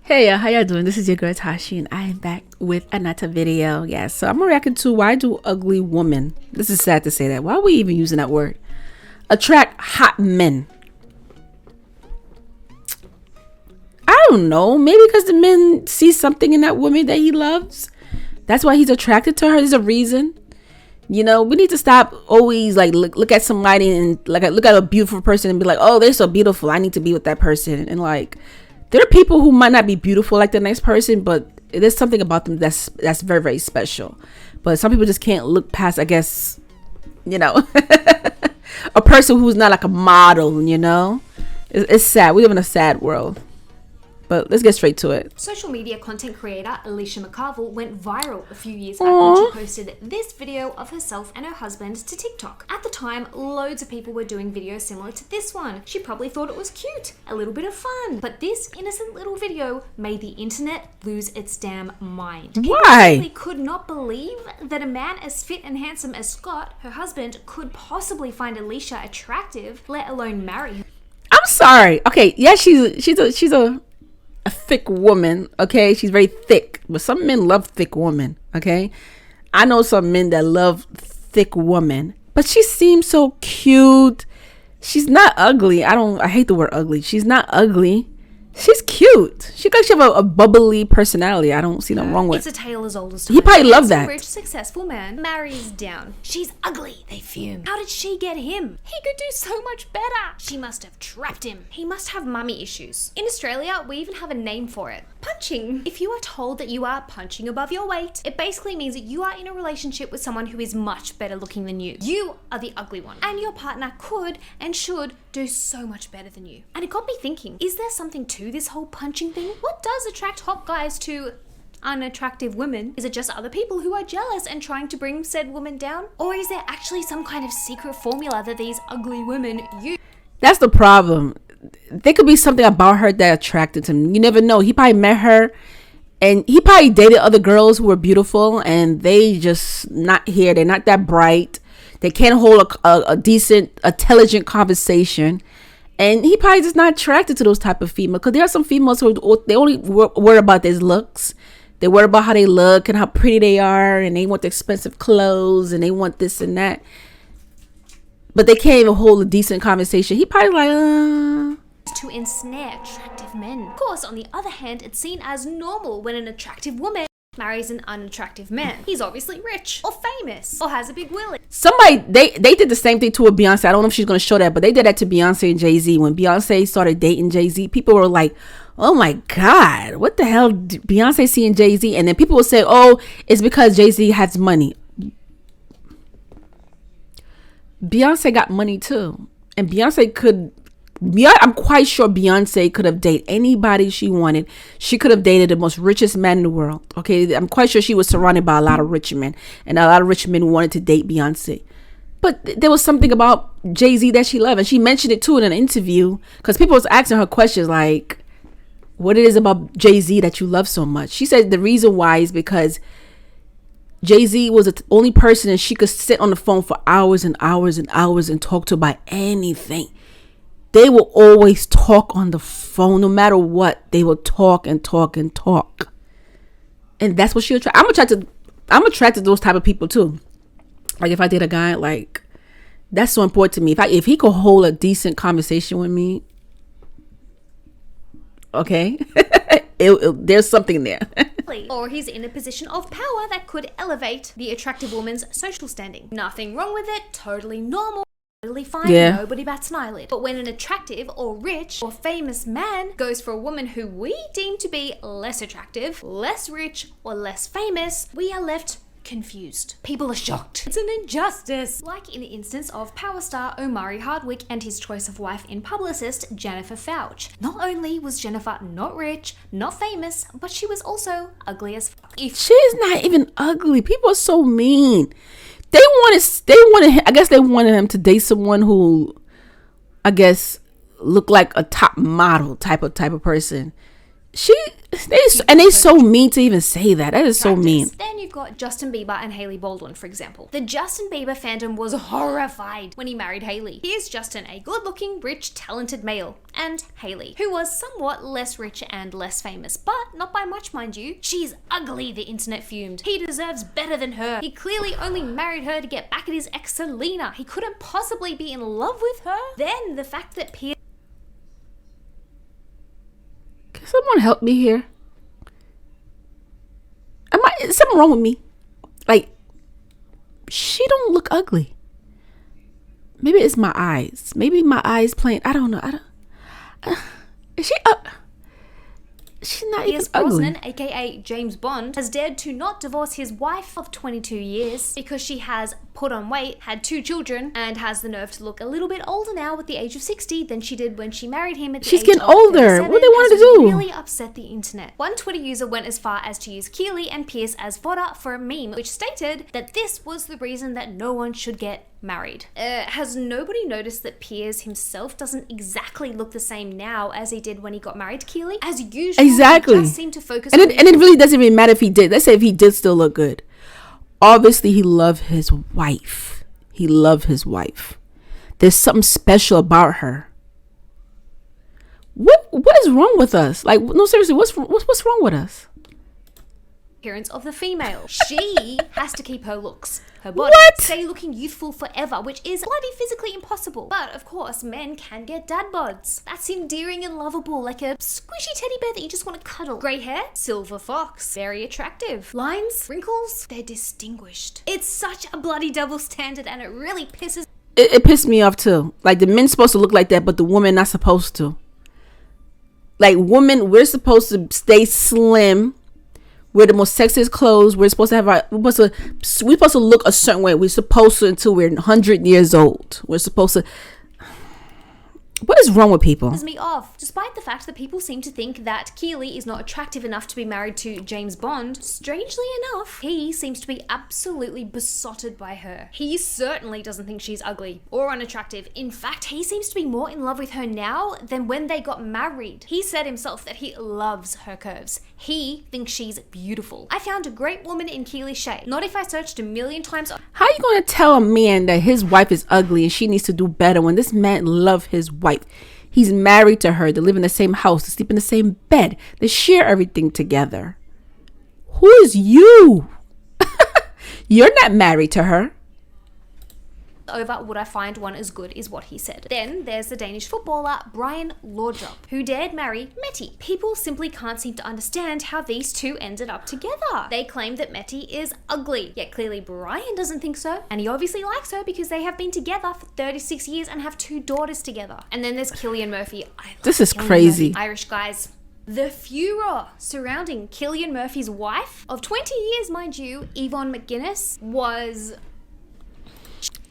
Hey, how y'all doing? This is your girl Tysheen. I am back with another video. Yeah, so I'm reacting to why do ugly women, this is sad to say that, why are we even using that word, attract hot men? I don't know, maybe because the men see something in that woman that he loves. That's why he's attracted to her. There's a reason. You know, we need to stop always like look at somebody and like look at a beautiful person and be like, oh, they're so beautiful, I need to be with that person. And like, there are people who might not be beautiful like the next person, but there's something about them that's very, very special. But some people just can't look past, I guess, you know, a person who's not like a model, you know. It's sad. We live in a sad world. But let's get straight to it. Social media content creator Alicia Mel went viral a few years back when she posted this video of herself and her husband to TikTok. At the time, loads of people were doing videos similar to this one. She probably thought it was cute, a little bit of fun. But this innocent little video made the internet lose its damn mind. Why? People could not believe that a man as fit and handsome as Scott, her husband, could possibly find Alicia attractive, let alone marry her. I'm sorry. Okay, yeah, she's a thick woman, okay? She's very thick, but some men love thick women, okay? I know some men that love thick women, but she seems so cute. She's not ugly. I hate the word ugly. She's not ugly. She's cute. She could have a bubbly personality. I don't see nothing wrong with it. It's a tale as old as time. He probably loved that. A rich, successful man marries down. She's ugly, they fume. How did she get him? He could do so much better. She must have trapped him. He must have mummy issues. In Australia, we even have a name for it. Punching. If you are told that you are punching above your weight, it basically means that you are in a relationship with someone who is much better looking than you. You are the ugly one. And your partner could and should do so much better than you. And it got me thinking, is there something to this whole punching thing? What does attract hot guys to unattractive women? Is it just other people who are jealous and trying to bring said woman down? Or is there actually some kind of secret formula that these ugly women use? That's the problem. There could be something about her that attracted him. You never know. He probably met her and he probably dated other girls who were beautiful and they just not here. They're not that bright. They can't hold a decent, intelligent conversation. And he probably just not attracted to those type of females. Because there are some females who they only worry about their looks. They worry about how they look and how pretty they are. And they want the expensive clothes and they want this and that. But they can't even hold a decent conversation. He probably like, to ensnare attractive men. Of course, on the other hand, it's seen as normal when an attractive woman marries an unattractive man. He's obviously rich or famous or has a big willy. Somebody, they did the same thing to a Beyonce. I don't know if she's going to show that, but they did that to Beyonce and JayZ. When Beyonce started dating JayZ, people were like, oh my God, what the hell did Beyonce see in JayZ? And then people will say, oh, it's because JayZ has money. Beyonce got money too. And I'm quite sure Beyonce could have dated anybody she wanted. She could have dated the most richest man in the world. Okay, I'm quite sure she was surrounded by a lot of rich men, and a lot of rich men wanted to date Beyonce. But there was something about JayZ that she loved, and she mentioned it too in an interview because people was asking her questions like, "What it is about JayZ that you love so much?" She said the reason why is because JayZ was the only person that she could sit on the phone for hours and hours and hours and talk to about anything. They will always talk on the phone, no matter what. They will talk and talk and talk, and that's what she attracted. I'm attracted to those type of people too. Like if I date a guy, like that's so important to me. If he could hold a decent conversation with me, okay, there's something there. Or he's in a position of power that could elevate the attractive woman's social standing. Nothing wrong with it. Totally normal. Totally fine, yeah. Nobody bats an eyelid. But when an attractive or rich or famous man goes for a woman who we deem to be less attractive, less rich, or less famous, we are left confused. People are shocked. It's an injustice. Like in the instance of power star Omari Hardwick and his choice of wife in publicist Jennifer Fouch. Not only was Jennifer not rich, not famous, but she was also ugly as fuck. She's not even ugly. People are so mean. They wanted him to date someone who, I guess, looked like a top model type of person. they so mean to even say that. That is so mean. Then you've got Justin Bieber and Hailey Baldwin, for example. The Justin Bieber fandom was horrified when he married Hailey. Here's Justin, a good-looking, rich, talented male, and Hailey, who was somewhat less rich and less famous, but not by much, mind you. She's ugly, the internet fumed. He deserves better than her. He clearly only married her to get back at his ex Selena. He couldn't possibly be in love with her. Then the fact that Pierce... Can someone help me here? Is something wrong with me? Like, she don't look ugly. Maybe it's my eyes. Maybe my eyes playing. I don't know. Is she she's not even ugly. Brosnan, aka James Bond, has dared to not divorce his wife of 22 years because she has put on weight, had 2 children, and has the nerve to look a little bit older now at the age of 60 than she did when she married him at the She's age getting of older. 37. What they wanted to do? Really upset the internet. One Twitter user went as far as to use Keely and Pierce as fodder for a meme, which stated that this was the reason that no one should get married. Has nobody noticed that Piers himself doesn't exactly look the same now as he did when he got married to Keely? As usual, exactly. he just seemed to focus and it really doesn't even matter if he did. Let's say if he did still look good. Obviously, he loved his wife. He loved his wife. There's something special about her. What is wrong with us? Like, no, seriously, what's wrong with us? Appearance of the female. She has to keep her looks, her body, stay looking youthful forever, which is bloody physically impossible. But of course, men can get dad bods. That's endearing and lovable, like a squishy teddy bear that you just want to cuddle. Grey hair, silver fox, very attractive. Lines, wrinkles, they're distinguished. It's such a bloody double standard, and it really pisses. It pissed me off too. Like, the men's supposed to look like that, but the women not supposed to. Like, women, we're supposed to stay slim. We're the most sexiest clothes. We're supposed to have we're supposed to look a certain way. We're supposed to until we're 100 years old. We're supposed to. What is wrong with people? Pisses me off. Despite the fact that people seem to think that Keely is not attractive enough to be married to James Bond, strangely enough, he seems to be absolutely besotted by her. He certainly doesn't think she's ugly or unattractive. In fact, he seems to be more in love with her now than when they got married. He said himself that he loves her curves. He thinks she's beautiful. I found a great woman in Keely Shea. Not if I searched a million times. How are you going to tell a man that his wife is ugly and she needs to do better when this man loves his wife? He's married to her. They live in the same house. They sleep in the same bed. They share everything together. Who is you? You're not married to her. Over would I find one as good, is what he said. Then there's the Danish footballer Brian Lorddrop, who dared marry Mette. People simply can't seem to understand how these two ended up together. They claim that Mette is ugly, yet clearly Brian doesn't think so, and he obviously likes her because they have been together for 36 years and have 2 daughters together. And then there's Cillian Murphy. This is crazy. Irish guys. The furor surrounding Cillian Murphy's wife of 20 years, mind you, Yvonne McGuinness, was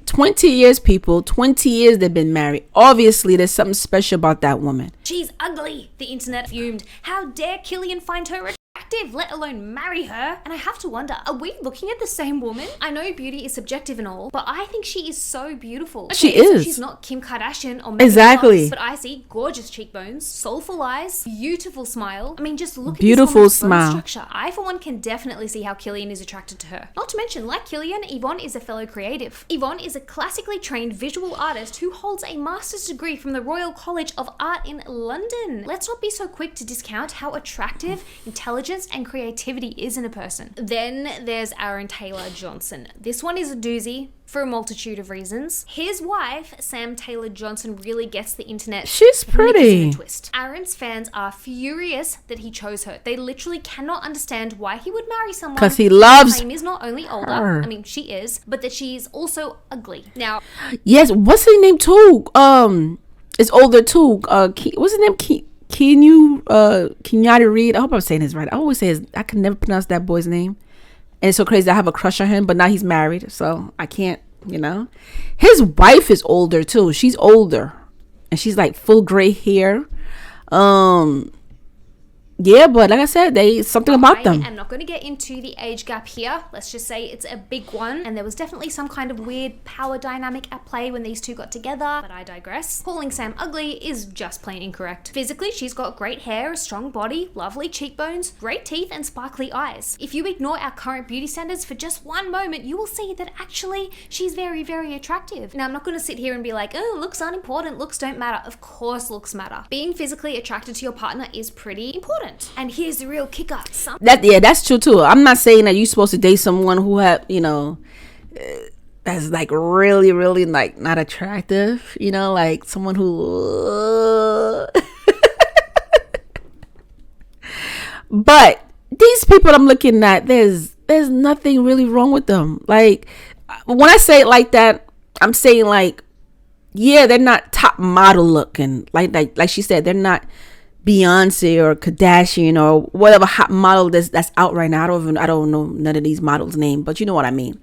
20 years, people. 20 years they've been married. Obviously, there's something special about that woman. She's ugly. The internet fumed. How dare Cillian find her attractive, let alone marry her? And I have to wonder, are we looking at the same woman? I know beauty is subjective and all, but I think she is so beautiful. Okay, she is. She's not Kim Kardashian or Megan exactly. Fox, but I see gorgeous cheekbones, soulful eyes, beautiful smile. I mean, just look at beautiful this smile. Bone structure. I, for one, can definitely see how Cillian is attracted to her. Not to mention, like Cillian, Yvonne is a fellow creative. Yvonne is a classically trained visual artist who holds a master's degree from the Royal College of Art in London. Let's not be so quick to discount how attractive intelligence and creativity is in a person. Then there's Aaron Taylor Johnson. This one is a doozy for a multitude of reasons. His wife, Sam Taylor Johnson, really gets the internet. She's pretty. Twist. Aaron's fans are furious that he chose her. They literally cannot understand why he would marry someone because he loves her. Is not only older, her. I mean she is, but that she's also ugly. Now, yes, what's her name too? Is older too. What's his name? Kenyatta Reed. I hope I'm saying this right. I always say I can never pronounce that boy's name. And it's so crazy. I have a crush on him, but now he's married, so I can't, His wife is older too. She's older. And she's like full gray hair. Yeah, but like I said, something about them. I'm not going to get into the age gap here. Let's just say it's a big one. And there was definitely some kind of weird power dynamic at play when these two got together. But I digress. Calling Sam ugly is just plain incorrect. Physically, she's got great hair, a strong body, lovely cheekbones, great teeth, and sparkly eyes. If you ignore our current beauty standards for just one moment, you will see that actually she's very, very attractive. Now, I'm not going to sit here and be like, oh, looks aren't important, looks don't matter. Of course looks matter. Being physically attracted to your partner is pretty important. And here's the real kicker. That's true too. I'm not saying that you're supposed to date someone who that's like really, really like not attractive. Like someone who. But these people I'm looking at, there's nothing really wrong with them. Like when I say it like that, I'm saying like, yeah, they're not top model looking. Like she said, they're not Beyonce or Kardashian or whatever hot model that's out right now. I don't know none of these models' name, but you know what I mean.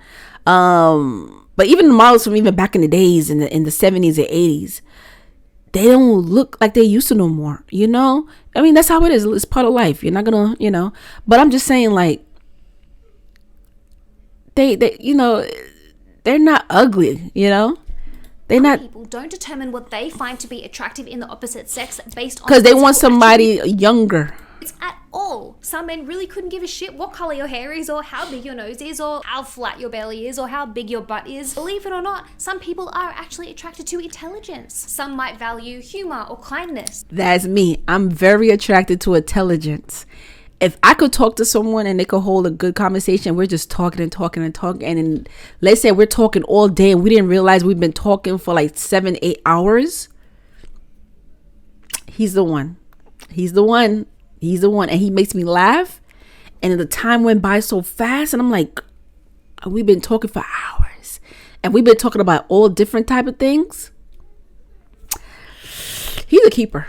But even the models from even back in the days in the 70s and 80s, they don't look like they used to no more. I mean, that's how it is. It's part of life. You're not gonna, But I'm just saying, like, they're not ugly. They're not. People don't determine what they find to be attractive in the opposite sex based on because they want somebody younger. It's at all. Some men really couldn't give a shit what color your hair is, or how big your nose is, or how flat your belly is, or how big your butt is. Believe it or not, some people are actually attracted to intelligence. Some might value humor or kindness. That's me. I'm very attracted to intelligence. If I could talk to someone and they could hold a good conversation, we're just talking and talking and talking. And let's say we're talking all day and we didn't realize we've been talking for like 7-8 hours. He's the one. He's the one. He's the one. And he makes me laugh. And the time went by so fast. And I'm like, we've been talking for hours. And we've been talking about all different type of things. He's a keeper.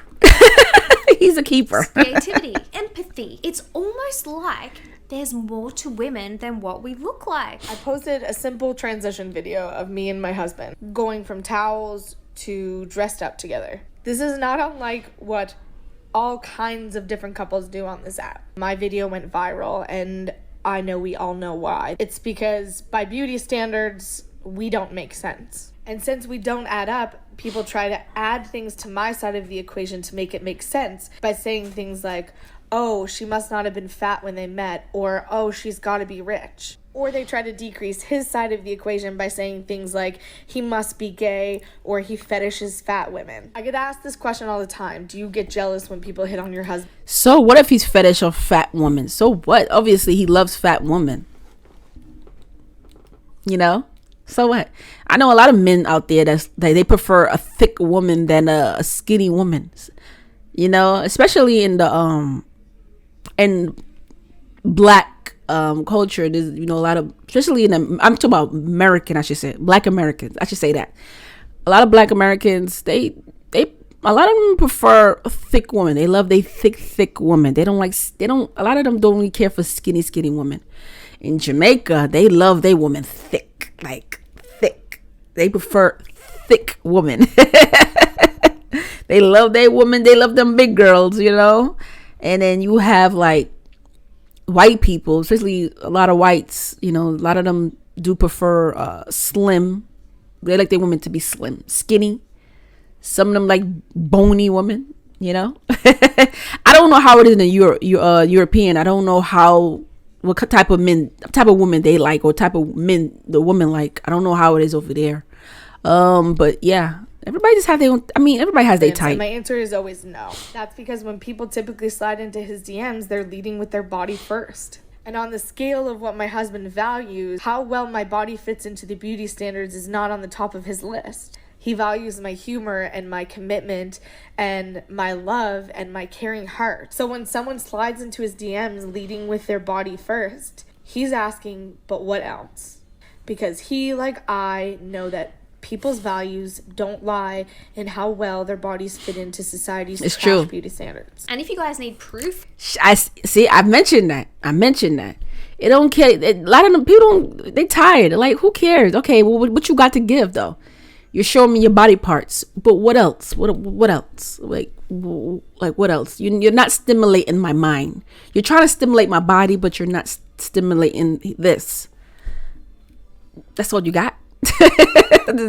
He's a keeper. Creativity, empathy. It's almost like there's more to women than what we look like. I posted a simple transition video of me and my husband going from towels to dressed up together. This is not unlike what all kinds of different couples do on this app. My video went viral, and I know we all know why. It's because by beauty standards, we don't make sense. And since we don't add up, people try to add things to my side of the equation to make it make sense by saying things like, oh, she must not have been fat when they met, or oh, she's got to be rich. Or they try to decrease his side of the equation by saying things like, he must be gay, or he fetishes fat women. I get asked this question all the time. Do you get jealous when people hit on your husband? So what if he's fetish of fat women? So what? Obviously, he loves fat women. So what? I know a lot of men out there they prefer a thick woman than a skinny woman. Especially in the in black culture. There's a lot of, especially I'm talking about American, I should say, Black Americans. I should say that a lot of Black Americans a lot of them prefer a thick woman. They love they thick woman. A lot of them don't really care for skinny women. In Jamaica, they love their woman thick, like thick. They prefer thick women. They love their woman. They love them big girls, And then you have like white people, especially a lot of whites, a lot of them do prefer slim. They like their women to be slim, skinny. Some of them like bony women, I don't know how it is in the European. I don't know what type of women they like, or type of men the woman like. I don't know how it is over there. But yeah, everybody just have their own. I mean, everybody has their type. My answer is always no. That's because when people typically slide into his DMs, they're leading with their body first. And on the scale of what my husband values, how well my body fits into the beauty standards is not on the top of his list. He values my humor and my commitment and my love and my caring heart. So when someone slides into his DMs leading with their body first, he's asking, but what else? Because he, like I, know that people's values don't lie in how well their bodies fit into society's trash beauty standards. And if you guys need proof, I mentioned that. It don't care. A lot of them people they tired. They're like, who cares? Okay, well, what you got to give though? You're showing me your body parts, but what else? What else? Like what else? You're not stimulating my mind. You're trying to stimulate my body, but you're not stimulating this. That's all you got.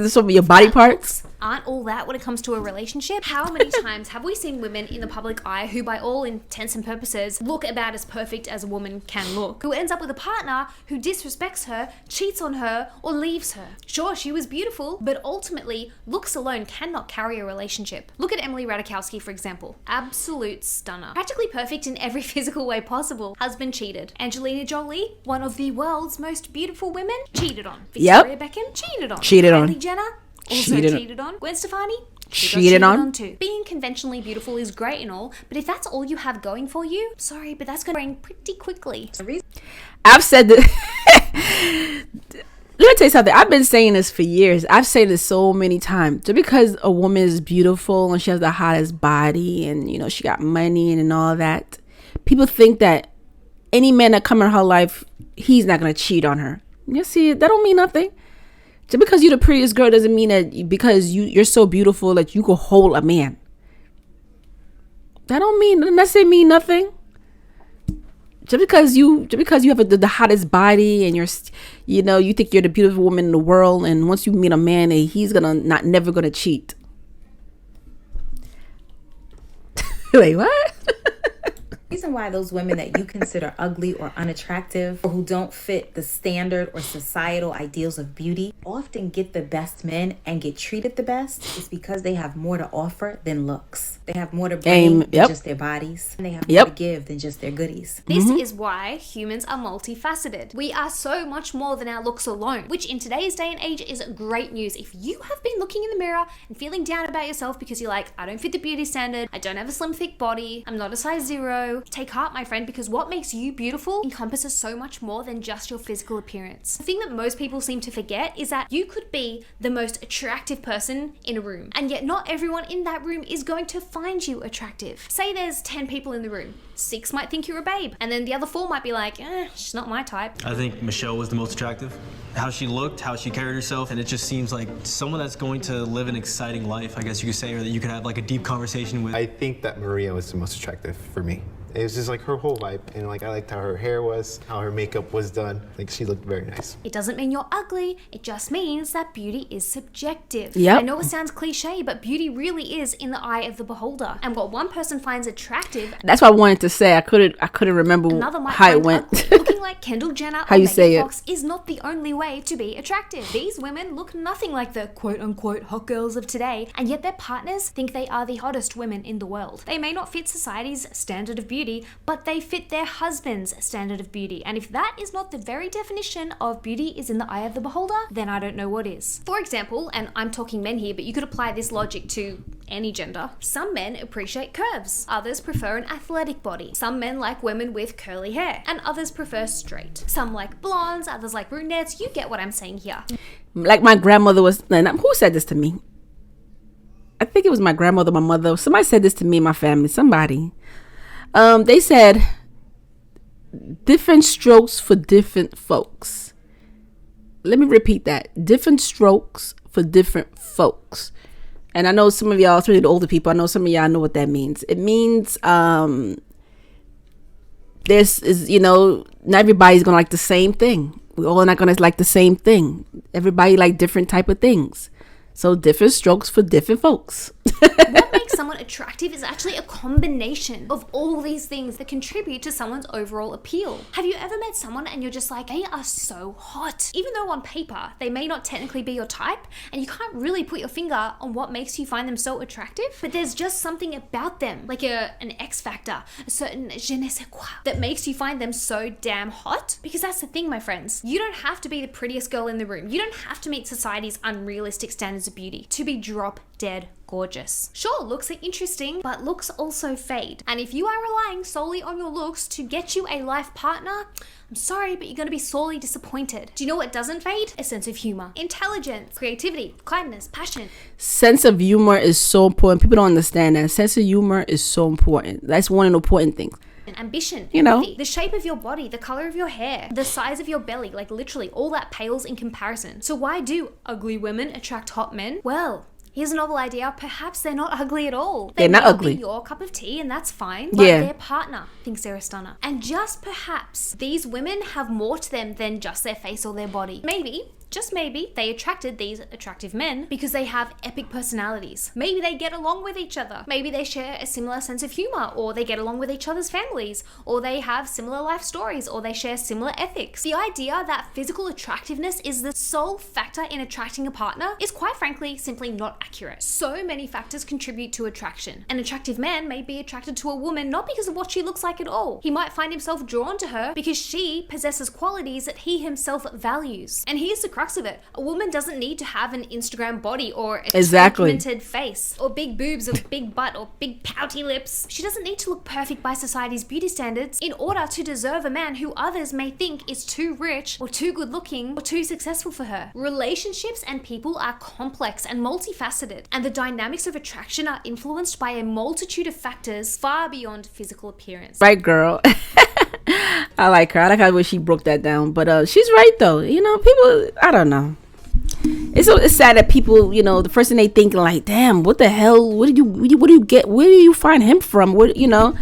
Some of your body parts aren't all that when it comes to a relationship. How many times have we seen women in the public eye who, by all intents and purposes, look about as perfect as a woman can look, who ends up with a partner who disrespects her, cheats on her, or leaves her? Sure, she was beautiful, but ultimately, looks alone cannot carry a relationship. Look at Emily Ratajkowski, for example. Absolute stunner. Practically perfect in every physical way possible. Husband cheated. Angelina Jolie, one of the world's most beautiful women, cheated on. Victoria Beckham, cheated on. Kylie Jenner, also cheated on. Gwen Stefani, cheated on too. Being conventionally beautiful is great and all, but if that's all you have going for you, sorry, but that's going to bring pretty quickly. I've said that. Let me tell you something. I've been saying this for years. I've said this so many times. Just because a woman is beautiful and she has the hottest body and, you know, she got money and all that, people think that any man that come in her life, he's not going to cheat on her. You see, that don't mean nothing. Just because you're the prettiest girl doesn't mean that because you're so beautiful that you could hold a man. That don't mean nothing. Just because you have the hottest body and you think you're the beautiful woman in the world, and once you meet a man, he's never gonna cheat. Wait, what? The reason why those women that you consider ugly or unattractive or who don't fit the standard or societal ideals of beauty often get the best men and get treated the best is because they have more to offer than looks. They have more to bring than just their bodies. And they have more to give than just their goodies. This is why humans are multifaceted. We are so much more than our looks alone, which in today's day and age is great news. If you have been looking in the mirror and feeling down about yourself because you're like, I don't fit the beauty standard, I don't have a slim thick body, I'm not a size 0, take heart, my friend, because what makes you beautiful encompasses so much more than just your physical appearance. The thing that most people seem to forget is that you could be the most attractive person in a room, and yet not everyone in that room is going to find you attractive. Say there's 10 people in the room, 6 might think you're a babe, and then the other 4 might be like, she's not my type. I think Michelle was the most attractive. How she looked, how she carried herself, and it just seems like someone that's going to live an exciting life, I guess you could say, or that you could have like a deep conversation with. I think that Maria was the most attractive for me. It was just like her whole vibe, and like I liked how her hair was, how her makeup was done. Like she looked very nice. It doesn't mean you're ugly, it just means that beauty is subjective. Yep. I know it sounds cliche, but beauty really is in the eye of the beholder. And what one person finds attractive, that's what I wanted to say. I couldn't remember another might how find it went. ugly. Looking like Kendall Jenner How or you say Megan it. Fox is not the only way to be attractive. These women look nothing like the quote-unquote hot girls of today, and yet their partners think they are the hottest women in the world. They may not fit society's standard of beauty, but they fit their husband's standard of beauty. And if that is not the very definition of beauty is in the eye of the beholder, then I don't know what is. For example, and I'm talking men here, but you could apply this logic to any gender. Some men appreciate curves. Others prefer an athletic body. Some men like women with curly hair, and others prefer straight. Some like blondes, others like brunettes. You get what I'm saying here. Like my grandmother was, who said this to me? I think it was my grandmother, my mother. Somebody said this to me in my family. Somebody. They said different strokes for different folks. Let me repeat that. Different strokes for different folks. And I know some of y'all, especially the older people, I know some of y'all know what that means. It means not everybody's gonna like the same thing. We're all not gonna like the same thing. Everybody like different type of things. So different strokes for different folks. What makes someone attractive is actually a combination of all these things that contribute to someone's overall appeal. Have you ever met someone and you're just like, they are so hot? Even though on paper, they may not technically be your type, and you can't really put your finger on what makes you find them so attractive, but there's just something about them, like an X factor, a certain je ne sais quoi, that makes you find them so damn hot. Because that's the thing, my friends. You don't have to be the prettiest girl in the room. You don't have to meet society's unrealistic standards of beauty to be drop dead gorgeous. Sure, looks are interesting, but looks also fade. And if you are relying solely on your looks to get you a life partner, I'm sorry, but you're going to be sorely disappointed. Do you know what doesn't fade? A sense of humor, intelligence, creativity, kindness, passion. Sense of humor is so important. People don't understand that. Sense of humor is so important. That's one of the important things. ambition, You know. empathy, the shape of your body, the color of your hair, the size of your belly, like literally all that pales in comparison. So why do ugly women attract hot men? Well, here's a novel idea. Perhaps they're not ugly at all. They're not may ugly. Be your cup of tea, and that's fine. But Yeah. their partner thinks they're a stunner. And just perhaps these women have more to them than just their face or their body. Maybe, just maybe, they attracted these attractive men because they have epic personalities. Maybe they get along with each other. Maybe they share a similar sense of humor, or they get along with each other's families, or they have similar life stories, or they share similar ethics. The idea that physical attractiveness is the sole factor in attracting a partner is quite frankly simply not accurate. So many factors contribute to attraction. An attractive man may be attracted to a woman not because of what she looks like at all. He might find himself drawn to her because she possesses qualities that he himself values. And here's the crux of it. A woman doesn't need to have an Instagram body or a documented face or big boobs or big butt or big pouty lips. She doesn't need to look perfect by society's beauty standards in order to deserve a man who others may think is too rich or too good looking or too successful for her. Relationships and people are complex and multifaceted, and the dynamics of attraction are influenced by a multitude of factors far beyond physical appearance. Right, girl. I like her. I like how she broke that down. But she's right though. You know, people, I don't know. It's sad that people, you know, the first thing they think like, damn, what the hell? What do you get? Where do you find him from? What, you know?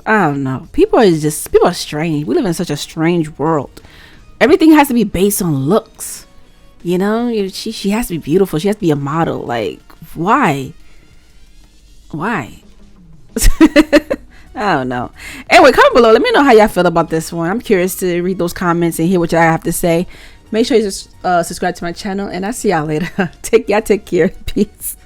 I don't know. People are strange. We live in such a strange world. Everything has to be based on looks. You know, she has to be beautiful. She has to be a model. Like, why? I don't know. Anyway, comment below. Let me know how y'all feel about this one. I'm curious to read those comments and hear what y'all have to say. Make sure you just subscribe to my channel, and I'll see y'all later. Take care. Peace.